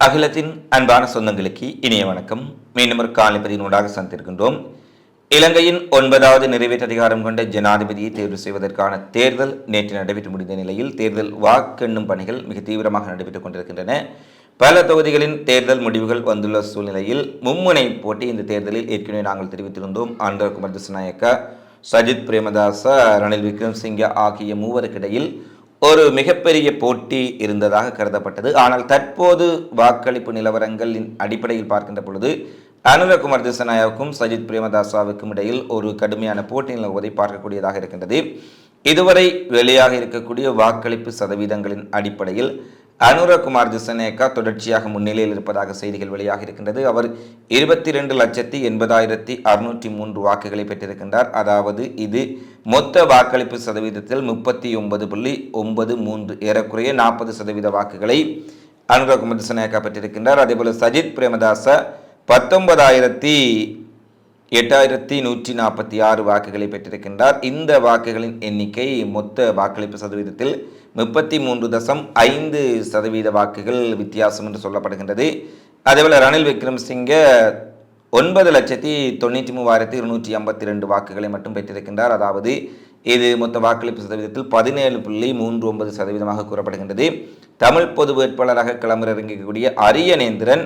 அகிலத்தின் அன்பான சொந்தங்களுக்கு இனிய வணக்கம். மீண்டும் ஒரு காலைப்பதினூடாக சந்திருக்கின்றோம். இலங்கையின் 9வது நிறைவேற்று அதிகாரம் கொண்ட ஜனாதிபதியை தேர்வு செய்வதற்கான தேர்தல் நேற்று நடைபெற்று முடிந்த நிலையில் தேர்தல் வாக்கெண்ணும் பணிகள் மிக தீவிரமாக நடைபெற்றுக் கொண்டிருக்கின்றன. பல தொகுதிகளின் தேர்தல் முடிவுகள் வந்துள்ள சூழ்நிலையில் மும்முனை போட்டி இந்த தேர்தலில் ஏற்கனவே நாங்கள் தெரிவித்திருந்தோம். அனுர குமார் திசாநாயக்க, சஜித் பிரேமதாச, ரணில் விக்ரமசிங்கே ஆகிய மூவருக்கிடையில் ஒரு மிகப்பெரிய போட்டி இருந்ததாக கருதப்பட்டது. ஆனால் தற்போது வாக்களிப்பு நிலவரங்களின் அடிப்படையில் பார்க்கின்ற பொழுது அனுர குமார் திசாநாயகவுக்கும் சஜித் பிரேமதாசாவுக்கும் இடையில் ஒரு கடுமையான போட்டி நிலவுவதை பார்க்கக்கூடியதாக இருக்கின்றது. இதுவரை வெளியாக இருக்கக்கூடிய வாக்களிப்பு சதவீதங்களின் அடிப்படையில் அனுர குமார் திசாநாயக்கா தொடர்ச்சியாக முன்னிலையில் இருப்பதாக செய்திகள் வெளியாக இருக்கின்றது. அவர் 22,80,603 வாக்குகளை பெற்றிருக்கின்றார். அதாவது இது மொத்த வாக்களிப்பு சதவீதத்தில் 39.93 ஏறக்குறைய 40% வாக்குகளை அனுர குமார் திசாநாயக்கா பெற்றிருக்கின்றார். அதேபோல சஜித் பிரேமதாச 19,846 வாக்குகளை பெற்றிருக்கின்றார். இந்த வாக்குகளின் எண்ணிக்கை மொத்த வாக்களிப்பு சதவீதத்தில் 33.5% வாக்குகள் வித்தியாசம் என்று சொல்லப்படுகின்றது. அதேபோல ரணில் விக்ரமசிங்கே 9,93,252 வாக்குகளை மட்டும் பெற்றிருக்கின்றார். அதாவது இது மொத்த வாக்களிப்பு சதவீதத்தில் 17.39% கூறப்படுகின்றது. தமிழ் பொது வேட்பாளராக களமிறங்கக்கூடிய அரியநேந்திரன்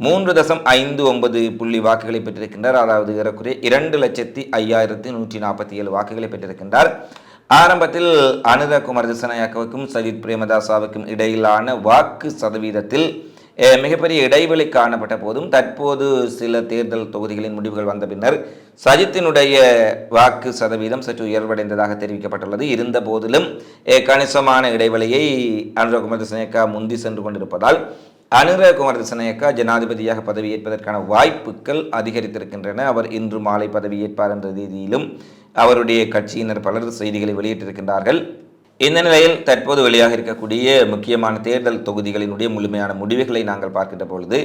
3.59 வாக்குகளை பெற்றிருக்கின்றார். அதாவது ஏறக்குறைய 2,05,147 வாக்குகளை பெற்றிருக்கின்றார். ஆரம்பத்தில் அனுர குமார் திசாநாயக்கவுக்கும் சஜித் பிரேமதாசாவுக்கும் இடையிலான வாக்கு சதவீதத்தில் மிகப்பெரிய இடைவெளி காணப்பட்ட போதும் தற்போது சில தேர்தல் தொகுதிகளின் முடிவுகள் வந்த பின்னர் சஜித்தினுடைய வாக்கு சதவீதம் சற்று உயர்வடைந்ததாக தெரிவிக்கப்பட்டுள்ளது. இருந்த போதிலும் கணிசமான இடைவெளியை அனுர குமார் திசாநாயக்கா முந்தி சென்று கொண்டிருப்பதால் அனுர குமார் திசாநாயக்கா ஜனாதிபதியாக பதவியேற்பதற்கான வாய்ப்புகள் அதிகரித்திருக்கின்றன. அவர் இன்று மாலை பதவியேற்பார் என்ற ரீதியிலும் அவருடைய கட்சியினர் பலர் செய்திகளை வெளியிட்டிருக்கின்றார்கள். இந்த நிலையில் தற்போது வெளியாக இருக்கக்கூடிய முக்கியமான தேர்தல் தொகுதிகளினுடைய முழுமையான முடிவுகளை நாங்கள் பார்க்கின்ற பொழுது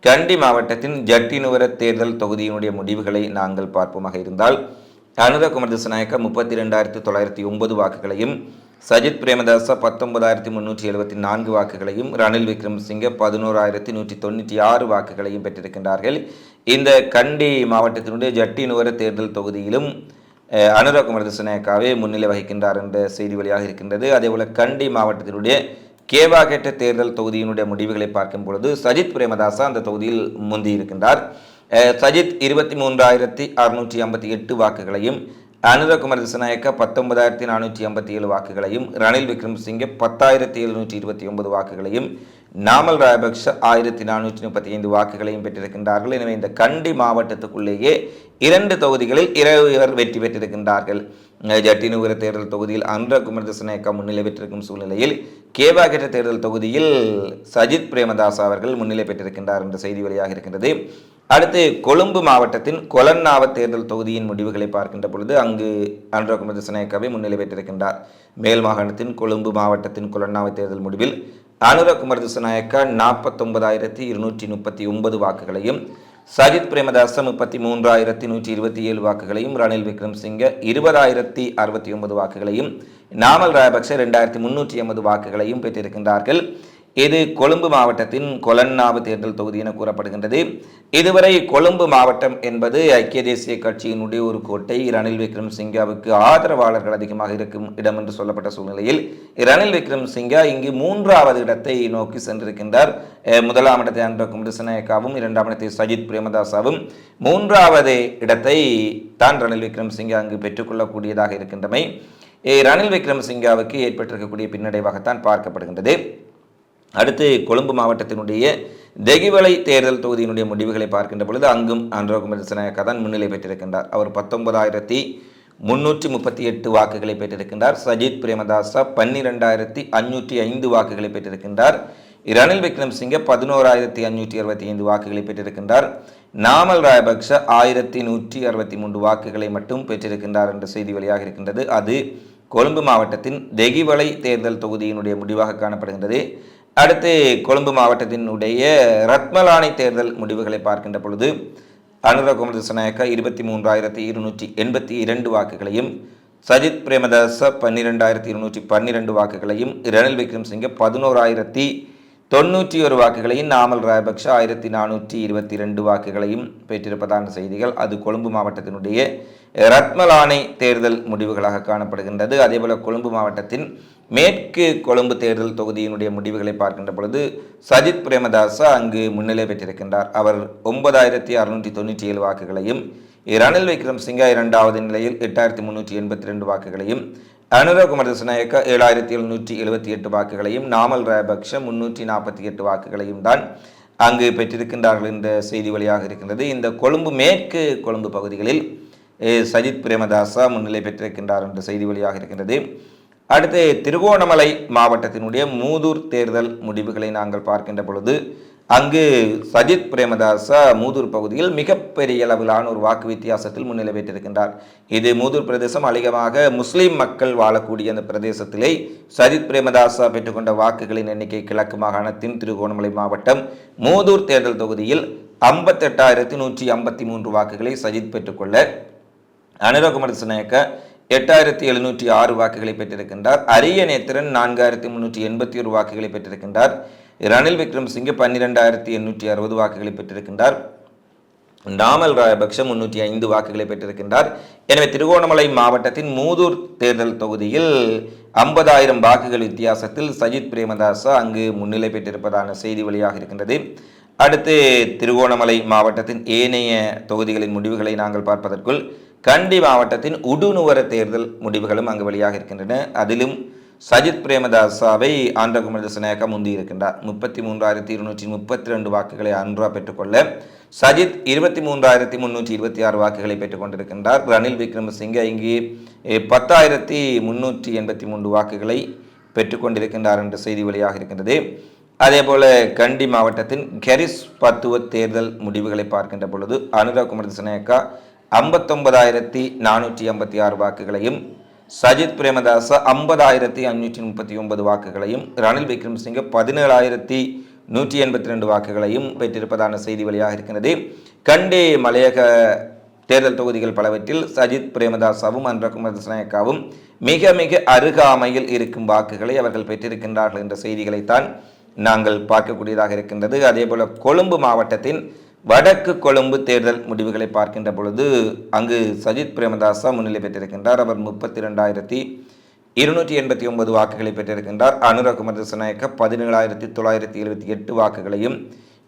கண்டி மாவட்டத்தின் ஜட்டினுவர தேர்தல் தொகுதியினுடைய முடிவுகளை நாங்கள் பார்ப்போமாக இருந்தால் அனுர குமார் திசாநாயக்கா 32,909 வாக்குகளையும், சஜித் பிரேமதாச 19,374 வாக்குகளையும், ரணில் விக்ரமசிங்கே 11,196 வாக்குகளையும் பெற்றிருக்கின்றார்கள். இந்த கண்டி மாவட்டத்தினுடைய ஜட்டினுவர தேர்தல் தொகுதியிலும் அனுர குமார் திசாநாயக்காவே முன்னிலை வகிக்கின்றார் என்ற செய்தி வழியாக இருக்கின்றது. அதேபோல கண்டி மாவட்டத்தினுடைய கேவாகெட்ட தேர்தல் தொகுதியினுடைய முடிவுகளை பார்க்கும் பொழுது சஜித் பிரேமதாசா அந்த தொகுதியில் முந்தி இருக்கின்றார். சஜித் 23,658 வாக்குகளையும், அனுர குமார் திசாநாயக்கா 19,487 வாக்குகளையும், ரணில் விக்ரமசிங்கே 10,729 வாக்குகளையும், நாமல் ராஜபக்ஷ 1,435 வாக்குகளையும் பெற்றிருக்கின்றார்கள். எனவே இந்த கண்டி மாவட்டத்துக்குள்ளேயே 2 தொகுதிகளில் 2 வெற்றி பெற்றிருக்கின்றார்கள். ஜட்டினுவர தேர்தல் தொகுதியில் அனுர குமார் திசாநாயக்கா முன்னிலை பெற்றிருக்கும் சூழ்நிலையில் கேவாகெட்ட தேர்தல் தொகுதியில் சஜித் பிரேமதாசா அவர்கள் முன்னிலை பெற்றிருக்கின்றார் என்ற செய்தி வெளியாக இருக்கின்றது. அடுத்து கொழும்பு மாவட்டத்தின் கொலன்னாவ தேர்தல் தொகுதியின் முடிவுகளை பார்க்கின்ற பொழுது அங்கு அனுர குமார் திசாநாயக்காவை முன்னிலை பெற்றிருக்கின்றார். மேல் மாகாணத்தின் கொழும்பு மாவட்டத்தின் கொலன்னாவ தேர்தல் முடிவில் அனுர குமார் திசாநாயக்கா 49,239 வாக்குகளையும், சஜித் பிரேமதாச 33,127 வாக்குகளையும், ரணில் விக்ரமசிங்கே 20,069 வாக்குகளையும், நாமல் ராஜபக்ஷ 2,380 வாக்குகளையும் பெற்றிருக்கின்றார்கள். இது கொழும்பு மாவட்டத்தின் கொலன்னாவு தேர்தல் தொகுதி என கூறப்படுகின்றது. இதுவரை கொழும்பு மாவட்டம் என்பது ஐக்கிய தேசிய கட்சியினுடைய ஒரு கோட்டை. ரணில் விக்ரமசிங்கேவுக்கு ஆதரவாளர்கள் அதிகமாக இருக்கும் இடம் என்று சொல்லப்பட்ட சூழ்நிலையில் ரணில் விக்ரமசிங்கே இங்கு 3வது இடத்தை நோக்கி சென்றிருக்கின்றார். 1ஆம் இடத்தை அனுர குமார் திசாநாயக்காவும், 2ஆம் இடத்தை சஜித் பிரேமதாசாவும், 3வது இடத்தை தான் ரணில் விக்ரமசிங்கே அங்கு பெற்றுக்கொள்ளக்கூடியதாக இருக்கின்றமை ரணில் விக்ரமசிங்கேவுக்கு ஏற்பட்டிருக்கக்கூடிய பின்னடைவாகத்தான் பார்க்கப்படுகின்றது. அடுத்து கொழும்பு மாவட்டத்தினுடைய தெகிவளை தேர்தல் தொகுதியினுடைய முடிவுகளை பார்க்கின்ற பொழுது அங்கும் அனுர குமார் திசாநாயக்கா தான் முன்னிலை பெற்றிருக்கின்றார். அவர் 19,338 வாக்குகளை பெற்றிருக்கின்றார். சஜித் பிரேமதாசா 12,505 வாக்குகளை பெற்றிருக்கின்றார். ரணில் விக்ரமசிங்கே 11,565 வாக்குகளை பெற்றிருக்கின்றார். நாமல் ராஜபக்ஷ 1,163 வாக்குகளை மட்டும் பெற்றிருக்கின்றார் என்ற செய்தி வெளியாக இருக்கின்றது. அது கொழும்பு மாவட்டத்தின் தெகிவளை தேர்தல் தொகுதியினுடைய முடிவாக காணப்படுகின்றது. அடுத்து கொழும்பு மாவட்டத்தினுடைய ரத்மலானை தேர்தல் முடிவுகளை பார்க்கின்ற பொழுது அனுர குமார் திசாநாயக்கா 23,282 வாக்குகளையும், சஜித் பிரேமதாச 12,212 வாக்குகளையும், ரணில் விக்ரமசிங்கே 91 வாக்குகளையும், நாமல் ராஜபக்ஷ 1422 வாக்குகளையும் பெற்றிருப்பதான செய்திகள் அது கொழும்பு மாவட்டத்தினுடைய ரத்மலானை தேர்தல் முடிவுகளாக காணப்படுகின்றது. அதேபோல கொழும்பு மாவட்டத்தின் மேற்கு கொழும்பு தேர்தல் தொகுதியினுடைய முடிவுகளை பார்க்கின்ற பொழுது சஜித் பிரேமதாச அங்கு முன்னிலை பெற்றிருக்கின்றார். அவர் 9697 வாக்குகளையும், ரணில் விக்ரமசிங்க இரண்டாவது நிலையில் 8382 வாக்குகளையும், அனுரகுமார திசாநாயக்க 7778 வாக்குகளையும், நாமல் ராஜபக்ஷ 348 வாக்குகளையும் தான் அங்கு பெற்றிருக்கின்றார்கள் என்ற செய்தி வழியாக இருக்கின்றது. இந்த கொழும்பு மேற்கு கொழும்பு பகுதிகளில் சஜித் பிரேமதாசா முன்னிலை பெற்றிருக்கின்றார் என்ற செய்தி வழியாக இருக்கின்றது. அடுத்து திருகோணமலை மாவட்டத்தினுடைய மூதூர் தேர்தல் முடிவுகளை நாங்கள் பார்க்கின்ற பொழுது அங்கு சஜித் பிரேமதாசா மூதூர் பகுதியில் மிகப்பெரிய அளவிலான ஒரு வாக்கு வித்தியாசத்தில் முன்னிலை பெற்றிருக்கின்றார். இது மூதூர் பிரதேசம் அதிகமாக முஸ்லிம் மக்கள் வாழக்கூடிய அந்த பிரதேசத்திலே சஜித் பிரேமதாசா பெற்றுக்கொண்ட வாக்குகளின் எண்ணிக்கை கிழக்கு மாகாணத்தின் திருகோணமலை மாவட்டம் மூதூர் தேர்தல் தொகுதியில் 58,153 வாக்குகளை சஜித் பெற்றுக்கொள்ள அனுரகுமார திசாநாயக்க 8706 வாக்குகளை பெற்றிருக்கின்றார். அரியநேத்திரன் 4381 வாக்குகளை பெற்றிருக்கின்றார். ரணில் விக்ரமசிங்கே 12860 வாக்குகளை பெற்றிருக்கின்றார். நாமல் ராஜபக்ஷ 305 வாக்குகளை பெற்றிருக்கின்றார். எனவே திருகோணமலை மாவட்டத்தின் மூதூர் தேர்தல் தொகுதியில் 50,000 வாக்குகள் வித்தியாசத்தில் சஜித் பிரேமதாசா அங்கு முன்னிலை பெற்றிருப்பதான செய்தி வழியாக இருக்கின்றது. அடுத்து திருகோணமலை மாவட்டத்தின் ஏனைய தொகுதிகளின் முடிவுகளை நாங்கள் பார்ப்பதற்குள் கண்டி மாவட்டத்தின் உடுநுவர தேர்தல் முடிவுகளும் அங்கு வெளியாக இருக்கின்றன. அதிலும் சஜித் பிரேமதாசாவை ஆந்திரகுமார திசாநாயக்க முந்தி இருக்கின்றார். 33,232 வாக்குகளை அன்ரா பெற்றுக்கொள்ள சஜித் 23,326 வாக்குகளை பெற்றுக்கொண்டிருக்கின்றார். ரணில் விக்ரமசிங்கே இங்கே 10,383 வாக்குகளை பெற்றுக்கொண்டிருக்கின்றார் என்ற செய்தி வழியாக இருக்கின்றது. அதேபோல கண்டி மாவட்டத்தின் கெரிஸ் பத்துவ தேர்தல் முடிவுகளை பார்க்கின்ற பொழுது அனுரகுமார திசாநாயக்கா 59,456 வாக்குகளையும், சஜித் பிரேமதாசா 50,539 வாக்குகளையும், ரணில் விக்ரமசிங்கே 17,182 வாக்குகளையும் பெற்றிருப்பதான செய்தி வழியாக இருக்கிறது. கண்டி மலையக தேர்தல் தொகுதிகள் பலவற்றில் சஜித் பிரேமதாசாவும் அனுரகுமார திசாநாயக்காவும் மிக மிக அருகாமையில் இருக்கும் வாக்குகளை அவர்கள் பெற்றிருக்கின்றார்கள் என்ற செய்திகளைத்தான் நாங்கள் பார்க்கக்கூடியதாக இருக்கின்றது. அதேபோல கொழும்பு மாவட்டத்தின் வடக்கு கொழும்பு தேர்தல் முடிவுகளை பார்க்கின்ற பொழுது அங்கு சஜித் பிரேமதாசா முன்னிலை பெற்றிருக்கின்றார். அவர் 32,289 வாக்குகளை பெற்றிருக்கின்றார். அனுரகுமார திசாநாயக்க 17,978 வாக்குகளையும்,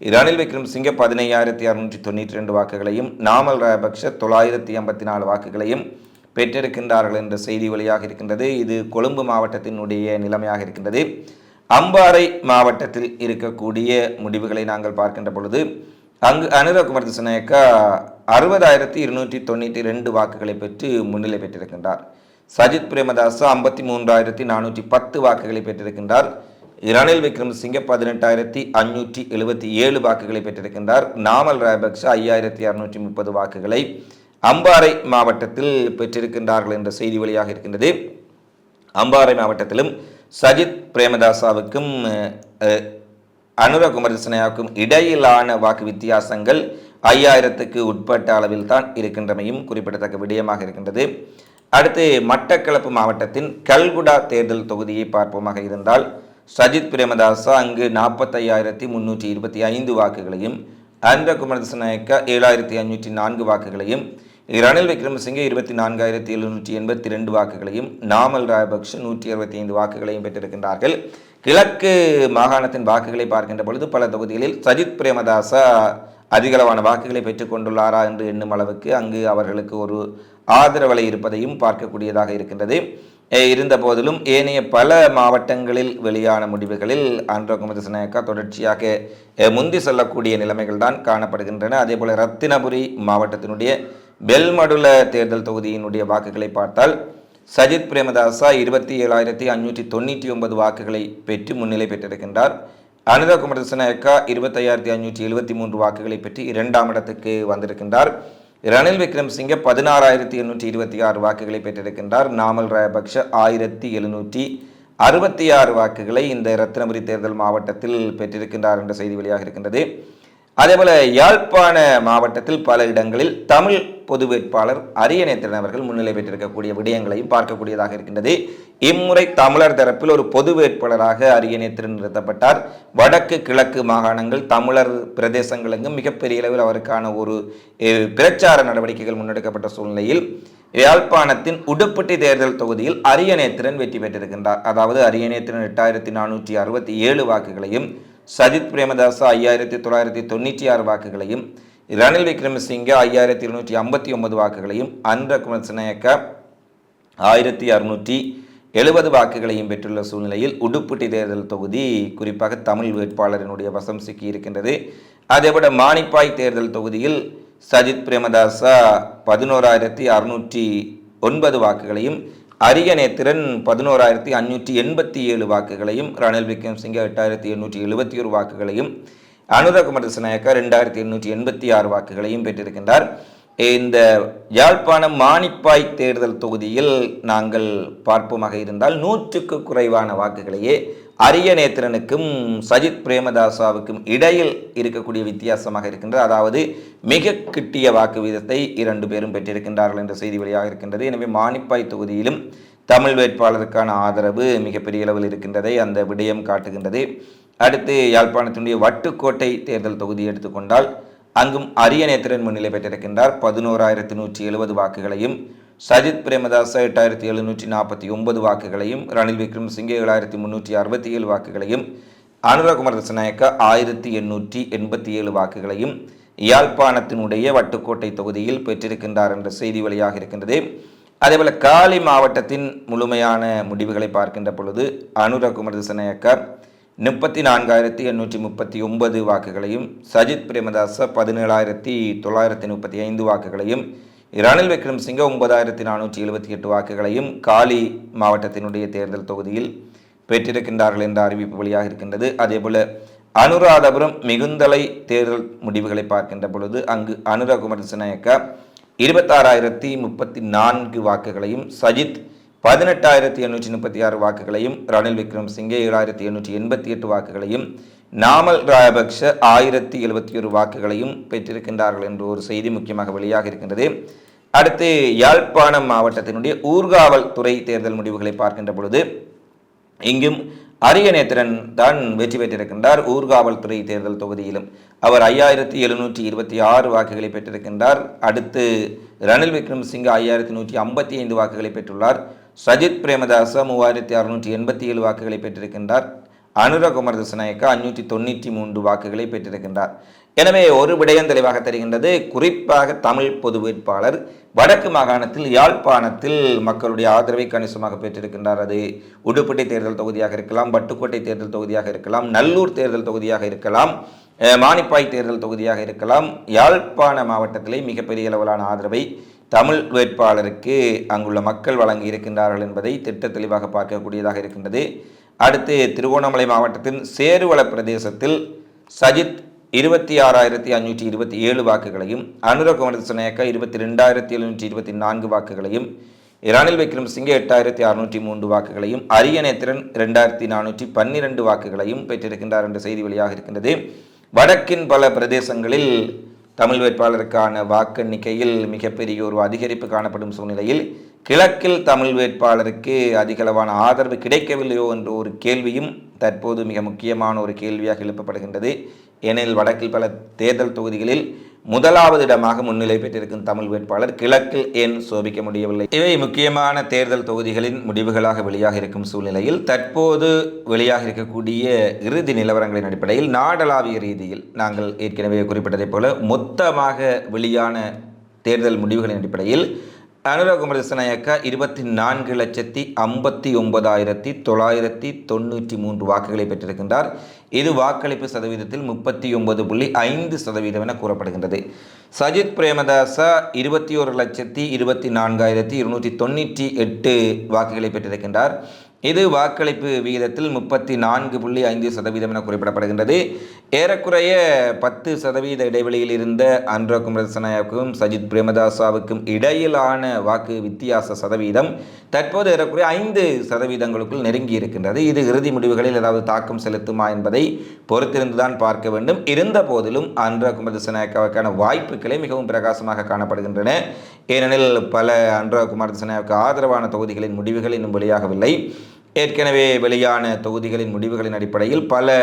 ரணில் விக்ரமசிங்கே 15,692 வாக்குகளையும், நாமல் ராஜபக்ஷ 954 வாக்குகளையும் பெற்றிருக்கின்றார்கள் என்ற செய்தி வழியாக இருக்கின்றது. இது கொழும்பு மாவட்டத்தினுடைய நிலைமையாக இருக்கின்றது. அம்பாறை மாவட்டத்தில் இருக்கக்கூடிய முடிவுகளை நாங்கள் பார்க்கின்ற பொழுது அங்கு அனுரகுமார திசாநாயக்கா 60,292 வாக்குகளை பெற்று முன்னிலை பெற்றிருக்கின்றார். சஜித் பிரேமதாசா 53,410 வாக்குகளை பெற்றிருக்கின்றார். ரணில் விக்ரமசிங்கே 18,577 வாக்குகளை பெற்றிருக்கின்றார். நாமல் ராஜபக்ஷ 5,630 வாக்குகளை அம்பாறை மாவட்டத்தில் பெற்றிருக்கின்றார்கள் என்ற செய்தி வழியாக இருக்கின்றது. அம்பாறை மாவட்டத்திலும் சஜித் பிரேமதாசாவுக்கும் அனுரகுமார திசாநாயக்காவுக்கும் இடையிலான வாக்கு வித்தியாசங்கள் 5,000க்கு உட்பட்ட அளவில் தான் இருக்கின்றமையும் குறிப்பிடத்தக்க விடயமாக இருக்கின்றது. அடுத்து மட்டக்களப்பு மாவட்டத்தின் கல்குடா தேர்தல் தொகுதியை பார்ப்போமாக இருந்தால் சஜித் பிரேமதாசா அங்கு 45,325 வாக்குகளையும், அனுரகுமார திசாநாயக்கா 7,504 வாக்குகளையும், ரணில் விக்ரமசிங்கே 24,782 வாக்குகளையும், நாமல் ராஜபக்ஷ 165 வாக்குகளையும் பெற்றிருக்கின்றார்கள். கிழக்கு மாகாணத்தின் வாக்குகளை பார்க்கின்ற பொழுது பல தொகுதிகளில் சஜித் பிரேமதாசா அதிகளவான வாக்குகளை பெற்றுக்கொண்டுள்ளாரா என்று எண்ணும் அளவுக்கு அங்கு அவர்களுக்கு ஒரு ஆதரவலை இருப்பதையும் பார்க்கக்கூடியதாக இருக்கின்றது. இருந்த போதிலும் ஏனைய பல மாவட்டங்களில் வெளியான முடிவுகளில் அனுரகுமார திசாநாயக்கா தொடர்ச்சியாக முந்தி செல்லக்கூடிய நிலைமைகள் தான் காணப்படுகின்றன. அதேபோல ரத்தினபுரி மாவட்டத்தினுடைய பெல்மடுல தேர்தல் தொகுதியினுடைய வாக்குகளை பார்த்தால் சஜித் பிரேமதாசா 27,599 வாக்குகளை பெற்று முன்னிலை பெற்றிருக்கின்றார். அனுரகுமார திசாநாயக்கா 25,573 வாக்குகளை பெற்று இரண்டாம் இடத்துக்கு வந்திருக்கின்றார். ரணில் விக்ரமசிங்கே 16,826 வாக்குகளை பெற்றிருக்கின்றார். நாமல் ராஜபக்ஷ 1,766 வாக்குகளை இந்த ரத்தினபுரி தேர்தல் மாவட்டத்தில் பெற்றிருக்கின்றார் என்ற செய்தி வெளியாக இருக்கின்றது. அதேபோல யாழ்ப்பாண மாவட்டத்தில் பல இடங்களில் தமிழ் பொது வேட்பாளர் அரியநேத்திரன் அவர்கள் முன்னிலை பெற்றிருக்கக்கூடிய விடயங்களையும் பார்க்கக்கூடியதாக இருக்கின்றது. இம்முறை தமிழர் தரப்பில் ஒரு பொது வேட்பாளராக அரியநேத்திரன் நிறுத்தப்பட்டார். வடக்கு கிழக்கு மாகாணங்கள் தமிழர் பிரதேசங்களெங்கும் மிகப்பெரிய அளவில் அவருக்கான ஒரு பிரச்சார நடவடிக்கைகள் முன்னெடுக்கப்பட்ட சூழ்நிலையில் யாழ்ப்பாணத்தின் உடுப்பட்டி தேர்தல் தொகுதியில் அரியநேத்திரன் வெற்றி பெற்றிருக்கின்றார். அதாவது அரியநேத்திரன் 8467 வாக்குகளையும், சஜித் பிரேமதாச 5996 வாக்குகளையும், ரணில் விக்ரமசிங்கே 5259 வாக்குகளையும், அனுர குமாரநாயக்க 1670 வாக்குகளையும் பெற்றுள்ள சூழ்நிலையில் உடுப்பட்டி தேர்தல் தொகுதி குறிப்பாக தமிழ் வேட்பாளரினுடைய வசம் சிக்கி இருக்கின்றது. அதேபோல மானிப்பாய் தேர்தல் தொகுதியில் சஜித் பிரேமதாசா 11609 வாக்குகளையும், அரியநேத்திரன் 11587 வாக்குகளையும், ரணில் விக்ரமசிங்கே 8871 வாக்குகளையும், அனுர குமாரநாயக்க 2886 வாக்குகளையும் பெற்றிருக்கின்றார். இந்த யாழ்ப்பாணம் மானிப்பாய் தேர்தல் தொகுதியில் நாங்கள் பார்ப்போமாக இருந்தால் 100க்கு குறைவான வாக்குகளையே அரியநேத்திரனுக்கும் சஜித் பிரேமதாசாவுக்கும் இடையில் இருக்கக்கூடிய வித்தியாசமாக இருக்கின்றது. அதாவது மிக கிட்டிய வாக்கு வீதத்தை இரண்டு பேரும் பெற்றிருக்கின்றார்கள் என்ற செய்தி வெளியாக இருக்கின்றது. எனவே மானிப்பாய் தொகுதியிலும் தமிழ் வேட்பாளருக்கான ஆதரவு மிகப்பெரிய அளவில் இருக்கின்றதை அந்த விடயம் காட்டுகின்றது. அடுத்து யாழ்ப்பாணத்தினுடைய வட்டுக்கோட்டை தேர்தல் தொகுதியை எடுத்துக்கொண்டால் அங்கும் அரியநேத்திரன் முன்னிலை பெற்றிருக்கின்றார். 11170 வாக்குகளையும், சஜித் பிரேமதாச 8749 வாக்குகளையும், ரணில் விக்ரமசிங்கே 7367 வாக்குகளையும், அனுர குமாரநாயக்க 1887 வாக்குகளையும் யாழ்ப்பாணத்தினுடைய வட்டுக்கோட்டை தொகுதியில் பெற்றிருக்கின்றார் என்ற செய்தி வெளியாக இருக்கின்றது. அதேபோல காலி மாவட்டத்தின் முழுமையான முடிவுகளை பார்க்கின்ற பொழுது அனுர குமாரநாயக்க 34,839 வாக்குகளையும், சஜித் பிரேமதாச 17,935 வாக்குகளையும், ரணில் விக்ரமசிங்கே 9,478 வாக்குகளையும் காலி மாவட்டத்தினுடைய தேர்தல் தொகுதியில் பெற்றிருக்கின்றார்கள் என்ற அறிவிப்பு வழியாக இருக்கின்றது. அதேபோல அனுராதபுரம் மிகுந்தலை தேர்தல் முடிவுகளை பார்க்கின்ற பொழுது அங்கு அனுர குமாரநாயக்க 26,034 வாக்குகளையும், சஜித் 18,836 வாக்குகளையும், ரணில் விக்ரமசிங்கே 7,888 வாக்குகளையும், நாமல் ராஜபக்ஷ 1071 வாக்குகளையும் பெற்றிருக்கின்றார்கள் என்ற ஒரு செய்தி முக்கியமாக வெளியாக இருக்கின்றது. அடுத்து யாழ்ப்பாணம் மாவட்டத்தினுடைய ஊர்காவல் துறை தேர்தல் முடிவுகளை பார்க்கின்ற பொழுது இங்கும் அரியநேத்திரன் தான் வெற்றி பெற்றிருக்கின்றார். ஊர்காவல் துறை தேர்தல் தொகுதியிலும் அவர் 5726 வாக்குகளை பெற்றிருக்கின்றார். அடுத்து ரணில் விக்ரமசிங்கே 5155 வாக்குகளை பெற்றுள்ளார். சஜித் பிரேமதாச 3687 வாக்குகளை பெற்றிருக்கின்றார். அனுர குமாரநாயக்க 593 வாக்குகளை பெற்றிருக்கின்றார். எனவே ஒரு விடயம் தெளிவாக தெரிகின்றது. குறிப்பாக தமிழ் பொது வேட்பாளர் வடக்கு மாகாணத்தில் யாழ்ப்பாணத்தில் மக்களுடைய ஆதரவை கணிசமாக பெற்றிருக்கின்றார். அது உடுப்பட்டி தேர்தல் தொகுதியாக இருக்கலாம், வட்டுக்கோட்டை தேர்தல் தொகுதியாக இருக்கலாம், நல்லூர் தேர்தல் தொகுதியாக இருக்கலாம், மானிப்பாய் தேர்தல் தொகுதியாக இருக்கலாம். யாழ்ப்பாண மாவட்டத்திலே மிகப்பெரிய அளவிலான ஆதரவை தமிழ் வேட்பாளருக்கு அங்குள்ள மக்கள் வழங்கி இருக்கின்றார்கள் என்பதை திட்ட தெளிவாக பார்க்கக்கூடியதாக இருக்கின்றது. அடுத்து திருகோணமலை மாவட்டத்தின் சேருவள பிரதேசத்தில் சஜித் 26,527 வாக்குகளையும், அனுர குமாரநாயக்க 22,724 வாக்குகளையும், ரணில் விக்ரமசிங்கே 8,603 வாக்குகளையும், அரியநேத்திரன் 2,412 வாக்குகளையும் பெற்றிருக்கின்றார் என்ற செய்தி வெளியாக இருக்கின்றது. வடக்கின் பல பிரதேசங்களில் தமிழ் வேட்பாளருக்கான வாக்கெண்ணிக்கையில் மிகப்பெரிய ஒரு அதிகரிப்பு காணப்படும் சூழ்நிலையில் கிழக்கில் தமிழ் வேட்பாளருக்கு அதிகளவான ஆதரவு கிடைக்கவில்லையோ என்ற ஒரு கேள்வியும் தற்போது மிக முக்கியமான ஒரு கேள்வியாக எழுப்பப்படுகின்றது. ஏனெனில் வடக்கில் பல தேர்தல் தொகுதிகளில் முதலாவது இடமாக முன்னிலை பெற்றிருக்கும் தமிழ் வேட்பாளர் கிழக்கில் ஏன் சோபிக்க முடியவில்லை? இவை முக்கியமான தேர்தல் தொகுதிகளின் முடிவுகளாக வெளியாக இருக்கும் சூழ்நிலையில் தற்போது வெளியாக இருக்கக்கூடிய இறுதி நிலவரங்களின் அடிப்படையில் நாடளாவிய ரீதியில் நாங்கள் ஏற்கனவே குறிப்பிட்டதைப் போல மொத்தமாக வெளியான தேர்தல் முடிவுகளின் அடிப்படையில் அனுர குமாரநாயக்க 24,59,993 வாக்குகளை பெற்றிருக்கின்றார். இது வாக்களிப்பு சதவீதத்தில் 39.5% என கூறப்படுகின்றது. சஜித் பிரேமதாச 21,24,298 வாக்குகளை பெற்றிருக்கின்றார். இது வாக்களிப்பு விகிதத்தில் 34.5% என குறிப்பிடப்படுகின்றது. ஏறக்குறைய 10% இடைவெளியில் இருந்த அனுர குமாரதிசநாயக்காவுக்கும் சஜித் பிரேமதாசாவுக்கும் இடையிலான வாக்கு வித்தியாச சதவீதம் தற்போது ஏறக்குறைய 5% நெருங்கி இருக்கின்றது. இது இறுதி முடிவுகளில் ஏதாவது தாக்கம் செலுத்துமா என்பதை பொறுத்திருந்துதான் பார்க்க வேண்டும். இருந்த போதிலும் அனுர குமாரதிசநாயக்காவுக்கான வாய்ப்புகளே மிகவும் பிரகாசமாக காணப்படுகின்றன. ஏனெனில் பல அனுர குமாரதிசநாயக்காவுக்கு ஆதரவான தொகுதிகளின் முடிவுகள் இன்னும் வெளியாகவில்லை. ஏற்கனவே வெளியான தொகுதிகளின் முடிவுகளின் அடிப்படையில் பல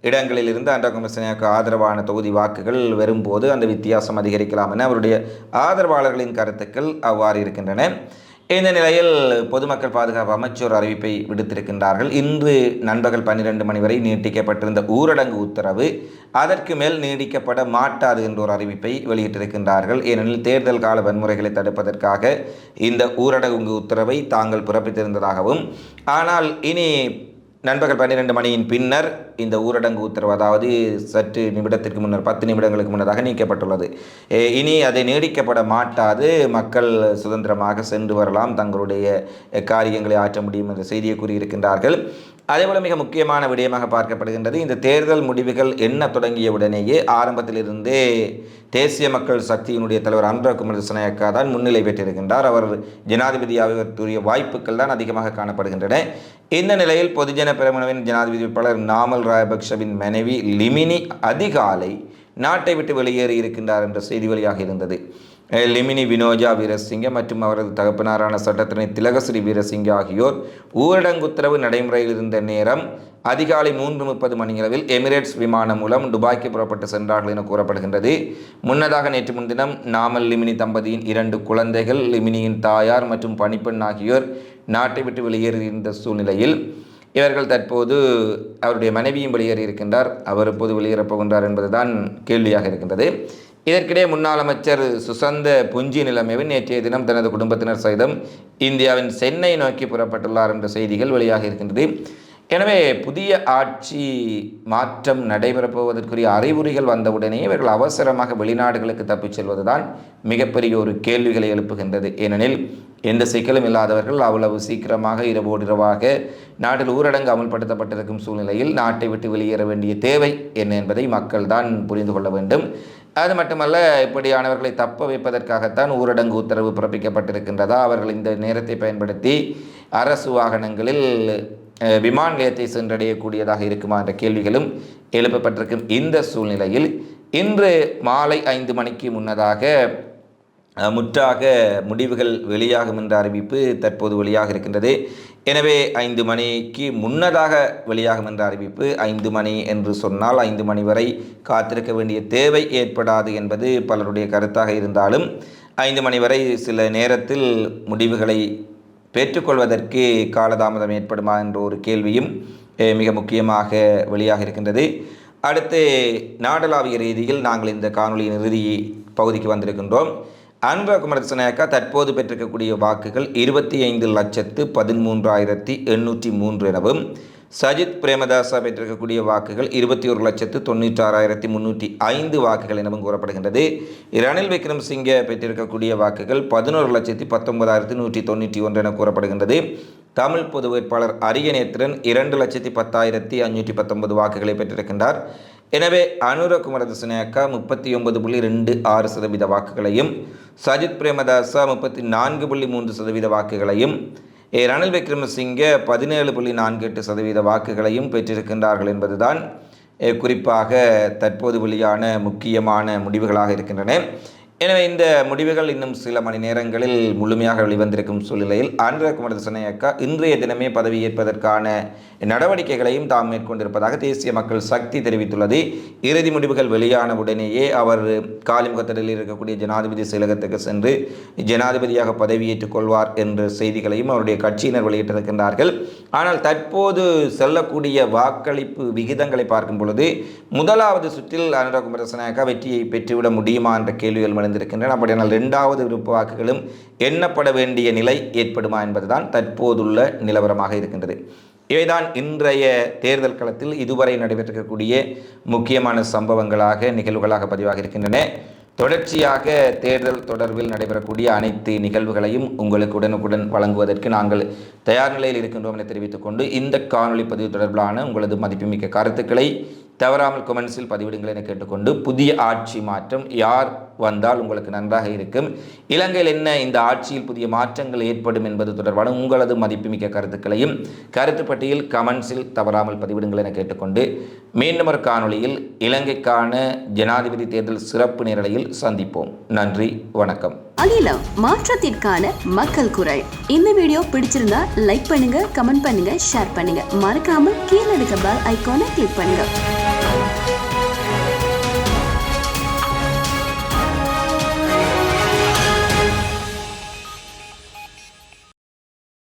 இடங்களில் இருந்து அனுர குமாரதிசநாயக்காவுக்கு ஆதரவான தொகுதி வாக்குகள் வரும்போது அந்த வித்தியாசம் அதிகரிக்கலாம் என அவருடைய ஆதரவாளர்களின் கருத்துக்கள் அவ்வாறு இருக்கின்றன. இந்த நிலையில் பொதுமக்கள் பாதுகாப்பு அமைச்சர் அறிவிப்பை விடுத்திருக்கின்றார்கள். இன்று நண்பகல் 12 மணி வரை நீட்டிக்கப்பட்டிருந்த ஊரடங்கு உத்தரவு அதற்கு மேல் நீடிக்கப்பட மாட்டாது என்ற ஒரு அறிவிப்பை வெளியிட்டிருக்கின்றார்கள். ஏனெனில் தேர்தல் கால வன்முறைகளை தடுப்பதற்காக இந்த ஊரடங்கு உத்தரவை தாங்கள் பிறப்பித்திருந்ததாகவும், ஆனால் இனி நண்பகல் 12 மணியின் பின்னர் இந்த ஊரடங்கு உத்தரவு, அதாவது சற்று நிமிடத்திற்கு முன்னர் 10 நிமிடங்களுக்கு முன்னதாக நீக்கப்பட்டுள்ளது. இனி அதை நீடிக்கப்பட மாட்டாது, மக்கள் சுதந்திரமாக சென்று வரலாம், தங்களுடைய காரியங்களை ஆற்ற முடியும் என்ற செய்தியை கூறியிருக்கின்றார்கள். அதேபோல் மிக முக்கியமான விடயமாக பார்க்கப்படுகின்றது, இந்த தேர்தல் முடிவுகள் எண்ண தொடங்கியவுடனேயே ஆரம்பத்திலிருந்தே தேசிய மக்கள் சக்தியினுடைய தலைவர் அனுர குமாரதிசநாயக்கா தான் முன்னிலை பெற்றிருக்கின்றார். அவர் ஜனாதிபதியாவதற்குரிய வாய்ப்புகள் தான் அதிகமாக காணப்படுகின்றன. இந்த நிலையில் பொதுஜன பெரமுனவின் ஜனாதிபதி வேட்பாளர் நாமல் ராஜபக்ஷவின் மனைவி லிமினி அதிகாலை நாட்டை விட்டு வெளியேறி இருக்கின்றார் என்ற செய்தி வெளியாக இருந்தது. லிமினி வினோஜா வீரசிங்க மற்றும் அவரது தகப்பனாரான சட்டத்தினை திலகஸ்ரீ வீரசிங்க ஆகியோர் ஊரடங்கு உத்தரவு நடைமுறையில் இருந்த நேரம் அதிகாலை 3:30 மணியளவில் எமிரேட்ஸ் விமானம் மூலம் துபாய்க்கு புறப்பட்டு சென்றார்கள் என கூறப்படுகின்றது. முன்னதாக நேற்று முன்தினம் நாமல் லிமினி தம்பதியின் 2 குழந்தைகள், லிமினியின் தாயார் மற்றும் பணிப்பெண் ஆகியோர் நாட்டை விட்டு வெளியேறியிருந்த சூழ்நிலையில் இவர்கள் தற்போது அவருடைய மனைவியும் வெளியேறியிருக்கின்றார். அவர் எப்போது வெளியேறப் போகின்றார் என்பதுதான் கேள்வியாக இருக்கின்றது. இதற்கிடையே முன்னாள் அமைச்சர் சுசந்த புஞ்சி நிலைமையின் நேற்றைய தினம் தனது குடும்பத்தினர் சகிதம் இந்தியாவின் சென்னை நோக்கி புறப்பட்டுள்ளார் என்ற செய்திகள் வெளியாக இருக்கின்றது. எனவே புதிய ஆட்சி மாற்றம் நடைபெறப் போவதற்குரிய அறிகுறிகள் வந்தவுடனே இவர்கள் அவசரமாக வெளிநாடுகளுக்கு தப்பிச் செல்வதுதான் மிகப்பெரிய ஒரு கேள்விகளை எழுப்புகின்றது. ஏனெனில் எந்த சிக்கலும் இல்லாதவர்கள் அவ்வளவு சீக்கிரமாக இரவோடிரவாக நாட்டில் ஊரடங்கு அமல்படுத்தப்பட்டிருக்கும் சூழ்நிலையில் நாட்டை விட்டு வெளியேற வேண்டிய தேவை என்ன என்பதை மக்கள் தான் புரிந்து கொள்ள வேண்டும். அது மட்டுமல்ல, இப்படியானவர்களை தப்ப வைப்பதற்காகத்தான் ஊரடங்கு உத்தரவு பிறப்பிக்கப்பட்டிருக்கின்றதா, அவர்கள் இந்த நேரத்தை பயன்படுத்தி அரசு வாகனங்களில் விமான நிலையத்தை சென்றடையக்கூடியதாக இருக்குமா என்ற கேள்விகளும் எழுப்பப்பட்டிருக்கும். இந்த சூழ்நிலையில் இன்று மாலை 5 மணிக்கு முன்னதாக முற்றாக முடிவுகள் வெளியாகும் என்ற அறிவிப்பு தற்போது வெளியாக இருக்கின்றது. எனவே 5 மணிக்கு முன்னதாக வெளியாகும் என்ற அறிவிப்பு, 5 மணி என்று சொன்னால் 5 மணி வரை காத்திருக்க வேண்டிய தேவை ஏற்படாது என்பது பலருடைய கருத்தாக இருந்தாலும் 5 மணி வரை சில நேரத்தில் முடிவுகளை பெற்றுக்கொள்வதற்கு காலதாமதம் ஏற்படுமா என்ற ஒரு கேள்வியும் மிக முக்கியமாக வெளியாக இருக்கின்றது. அடுத்து நாடளாவிய ரீதியில் நாங்கள் இந்த காணொலியின் இறுதி பகுதிக்கு வந்திருக்கின்றோம். அனுர குமாரதிசநாயக்கா தற்போது பெற்றிருக்கக்கூடிய வாக்குகள் 25,13,803 எனவும், சஜித் பிரேமதாசா பெற்றிருக்கக்கூடிய வாக்குகள் 21,96,305 வாக்குகள் எனவும் கூறப்படுகின்றது. ரணில் விக்ரமசிங்க பெற்றிருக்கக்கூடிய வாக்குகள் 11,19,191 என கூறப்படுகின்றது. தமிழ் பொது வேட்பாளர் அரியநேத்திரன் 2,10,519 வாக்குகளை பெற்றிருக்கின்றார். எனவே அனுர குமாரதிசநாயக்கா 39.26% வாக்குகளையும், சஜித் பிரேமதாசா 34.3% வாக்குகளையும், ரணில் விக்ரமசிங்க 17.48% வாக்குகளையும் பெற்றிருக்கின்றார்கள் என்பதுதான் குறிப்பாக தற்போது வெளியான முக்கியமான முடிவுகளாக இருக்கின்றன. எனவே இந்த முடிவுகள் இன்னும் சில மணி நேரங்களில் முழுமையாக வெளிவந்திருக்கும் சூழ்நிலையில் அனுர குமாரதிசநாயக்கா இன்றைய தினமே பதவியேற்பதற்கான நடவடிக்கைகளையும் தாம் மேற்கொண்டிருப்பதாக தேசிய மக்கள் சக்தி தெரிவித்துள்ளது. இறுதி முடிவுகள் வெளியான உடனேயே அவர் காலிமுகத்திடலில் இருக்கக்கூடிய ஜனாதிபதி செயலகத்துக்கு சென்று ஜனாதிபதியாக பதவியேற்றுக் கொள்வார் என்ற செய்திகளையும் அவருடைய கட்சியினர் வெளியிட்டிருக்கின்றார்கள். ஆனால் தற்போது செல்லக்கூடிய வாக்களிப்பு விகிதங்களை பார்க்கும் பொழுது முதலாவது சுற்றில் அனுர குமாரதிசநாயக்கா வெற்றியை பெற்றுவிட முடியுமா என்ற கேள்விகள் இருக்கின்றன. அப்படியானால் 2வது விருப்ப வாக்குகளும் எண்ணப்பட வேண்டிய நிலை ஏற்படுமா என்பதுதான் தற்போதுள்ள நிலவரமாக இருக்கின்றது. இவைதான் இன்றைய தேர்தல் களத்தில் இதுவரை நடைபெற்றிருக்கக்கூடிய முக்கியமான சம்பவங்களாக நிகழ்வுகளாக பதிவாக இருக்கின்றன. தொடர்ச்சியாக தேர்தல் தொடர்பில் நடைபெறக்கூடிய அனைத்து நிகழ்வுகளையும் உங்களுக்கு உடனுக்குடன் வழங்குவதற்கு நாங்கள் தயார் நிலையில் இருக்கின்றோம் என தெரிவித்துக் கொண்டு இந்த காணொலி பதிவு தொடர்பிலான உங்களது மதிப்புமிக்க கருத்துக்களை தவறாமல் கொமெண்ட்ஸில் பதிவிடுங்கள் என கேட்டுக்கொண்டு, புதிய ஆட்சி மாற்றம் யார் வந்தால் உங்களுக்கு நன்றாக இருக்கும், இலங்கையில் என்ன இந்த ஆட்சியில் புதிய மாற்றங்கள் ஏற்படும் என்பது தொடர்பான உங்களது மதிப்புமிக்க கருத்துக்களையும் கருத்து பட்டியல் கமெண்ட்ஸில் தவறாமல் பதிவிடுங்கள் என கேட்டுக்கொண்டு, மீண்டும் ஒரு காணொளியில் இலங்கைக்கான ஜனாதிபதி தேர்தல் சிறப்பு நேரலையில் சந்திப்போம். நன்றி, வணக்கம். அகிலம் மாற்றத்திற்கான மக்கள் குரல். இந்த வீடியோ பிடிச்சிருந்தா லைக் பண்ணுங்க, கமெண்ட் பண்ணுங்க, ஷேர் பண்ணுங்க. மறக்காம கீழே இருக்க பெல் ஐகானை கிளிக் பண்ணுங்க.